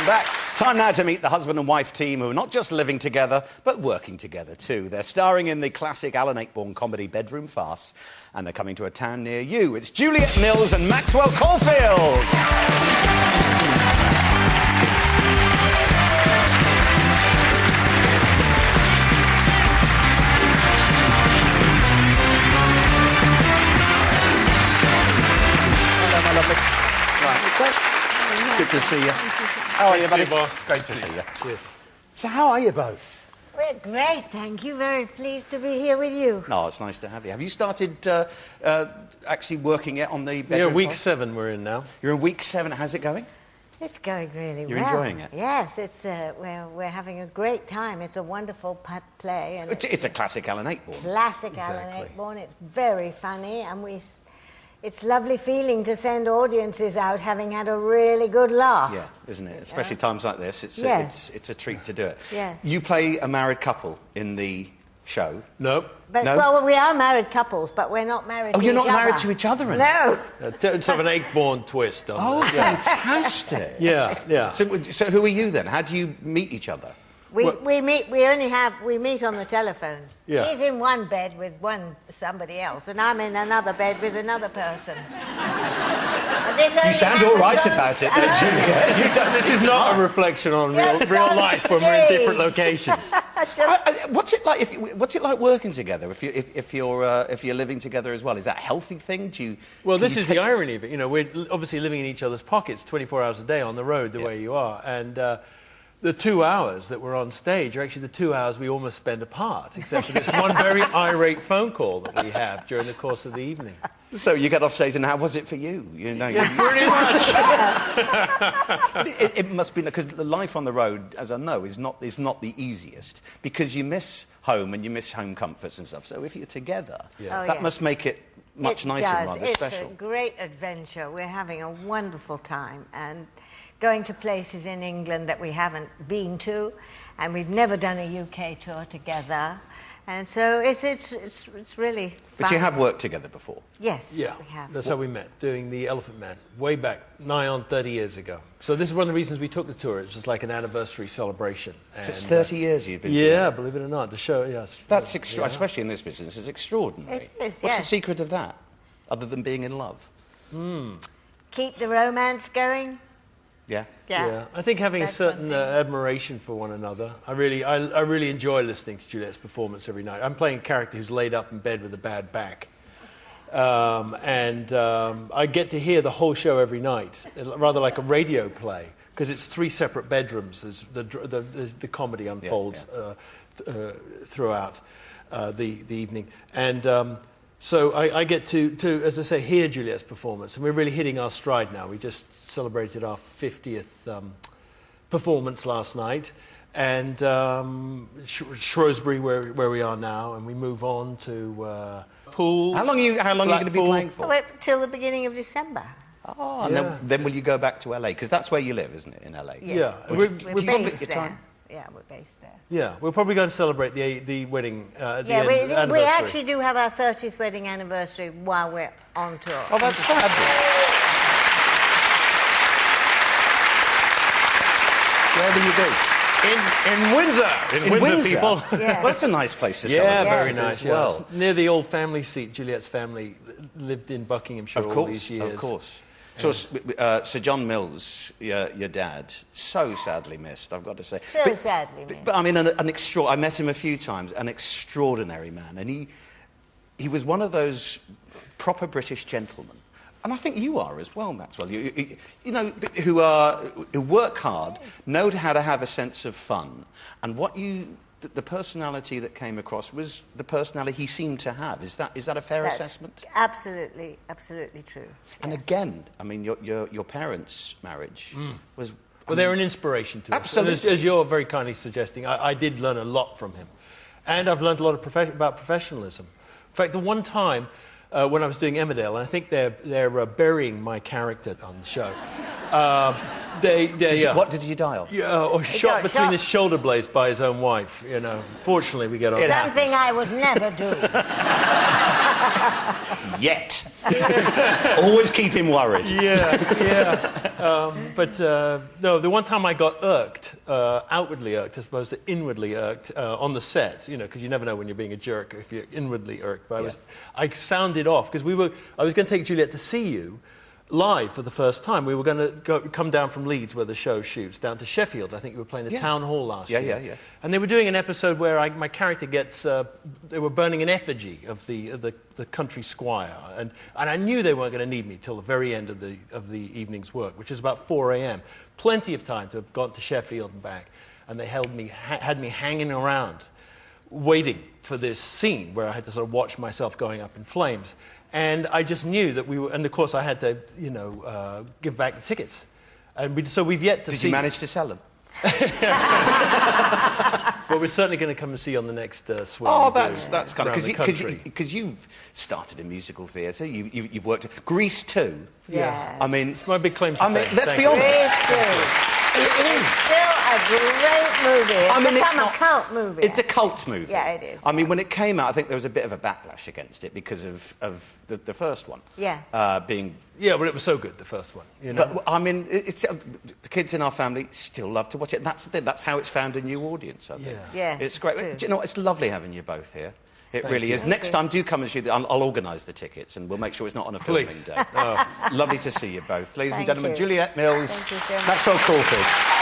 welcome back. Time now to meet the husband and wife team who are not just living together, but working together too. They're starring in the classic Alan Ayckbourn comedy Bedroom Farce, and they're coming to a town near you. It's Juliet Mills and Maxwell Caulfield. Good to see you. How are you, buddy? Great to see you. Cheers. So how are you both? We're great, thank you. Very pleased to be here with you. Oh, it's nice to have you. Have you started actually working it on the bedroom? Yeah, week 7 we're in now. You're in week 7. How's it going? It's going really well. You're enjoying it? Yes, it's we're having a great time. It's a wonderful play. And It's a classic Alan Ayckbourn. Classic Alan Ayckbourn. It's very funny, and it's lovely feeling to send audiences out having had a really good laugh. Yeah, isn't it? Especially times like this, it's a treat to do it. Yes. You play a married couple in the show. No. But, No? Well, we are married couples, but we're not married to each other. Oh, you're not married to each other? No. It's sort of an Ayckbourn twist on Oh, it. fantastic. Yeah, yeah. So who are you then? How do you meet each other? We meet on the telephone. Yeah. He's in one bed with somebody else, and I'm in another bed with another person. You sound all right about it, don't you? This is not a reflection on real life when we're in different locations. What's it like? What's it like working together? If you're living together as well, is that a healthy thing? Well, this is the irony of it. You know, we're obviously living in each other's pockets 24 hours a day on the road, the way you are, and. The 2 hours that we're on stage are actually the 2 hours we almost spend apart, except for this one very irate phone call that we have during the course of the evening. So you get off stage, and how was it for you? You know, pretty much. it must be, because life on the road, as I know, is not the easiest, because you miss home and you miss home comforts and stuff. So if you're together, that must make it much nicer and rather special. It's a great adventure. We're having a wonderful time, and going to places in England that we haven't been to, and we've never done a UK tour together, and so it's really fun. But you have worked together before? Yes, yeah, we have. That's how we met, doing The Elephant Man, way back, nigh on 30 years ago. So this is one of the reasons we took the tour. It was just like an anniversary celebration. So it's 30 years you've been together? Yeah, believe it or not, the show, yes. That's especially in this business, it's extraordinary. It is, What's the secret of that, other than being in love? Keep the romance going. Yeah, I think having a certain admiration for one another. I really enjoy listening to Juliet's performance every night. I'm playing a character who's laid up in bed with a bad back. I get to hear the whole show every night, rather like a radio play, because it's 3 separate bedrooms as the comedy unfolds throughout the evening. And so I get to, as I say, hear Juliet's performance, and we're really hitting our stride now. We just celebrated our 50th performance last night, and Shrewsbury, where we are now, and we move on to Poole. How long are you going to be playing for? Till the beginning of December. Oh, and then will you go back to LA? Because that's where you live, isn't it, in LA? Yes. Yeah. We're based there. Yeah, we're based there. Yeah, we're probably going to celebrate the wedding we actually do have our 30th wedding anniversary while we're on tour. Oh, that's fabulous. Where do you go? In Windsor. In Windsor, people. Yeah. Well, that's a nice place to celebrate. Yeah, very nice. As well. Near the old family seat. Juliet's family lived in Buckinghamshire all these years. Of course. So, Sir John Mills, your dad, so sadly missed, I've got to say. Sadly missed. But I mean, I met him a few times, an extraordinary man. And he was one of those proper British gentlemen. And I think you are as well, Maxwell. You know, who work hard, know how to have a sense of fun. And the personality that came across was the personality he seemed to have. Is that a fair assessment? Absolutely true. And again, I mean, your parents' marriage was... Well, they're an inspiration to us. Absolutely. As you're very kindly suggesting, I did learn a lot from him. And I've learned a lot about professionalism. In fact, the one time when I was doing Emmerdale, and I think they're burying my character on the show. What did you die of? Yeah, shot between his shoulder blades by his own wife. You know, fortunately we get on. Something I would never do. Yet. Always keep him worried. Yeah. No, the one time I got irked, outwardly irked as opposed to inwardly irked on the set, you know, because you never know when you're being a jerk if you're inwardly irked. But I sounded off because I was going to take Juliet to see you live for the first time. We were going to come down from Leeds, where the show shoots, down to Sheffield. I think you were playing the Town Hall last year. Yeah. And they were doing an episode where my character gets... they were burning an effigy of the country squire. And I knew they weren't going to need me till the very end of the evening's work, which is about 4 a.m. Plenty of time to have gone to Sheffield and back. And they had me hanging around, waiting for this scene where I had to sort of watch myself going up in flames. And I just knew that we were... And, of course, I had to, you know, give back the tickets. And so we've yet to see... Did you manage to sell them? Well, we're certainly going to come and see you on the next swing. Oh, that's kind of... Because you've started in musical theatre. You've worked... Grease too. Yeah. I mean... It's my big claim to fame. Let's be honest. Grease too. It is. Still a great movie. It's become a cult movie. It's a cult movie. Yeah, it is. I mean, when it came out, I think there was a bit of a backlash against it because of the first one. Yeah. Being... Yeah, but it was so good, the first one. You know? But, I mean, the kids in our family still love to watch it. That's the thing. That's how it's found a new audience, I think. Yeah. It's great. True. Do you know what? It's lovely having you both here. It really is. Thank Next you. time, do come and see. I'll organise the tickets, and we'll make sure it's not on a filming day. Lovely to see you both. Ladies and Thank gentlemen, you. Juliet Mills, Thank you so much. Maxwell Caulfield.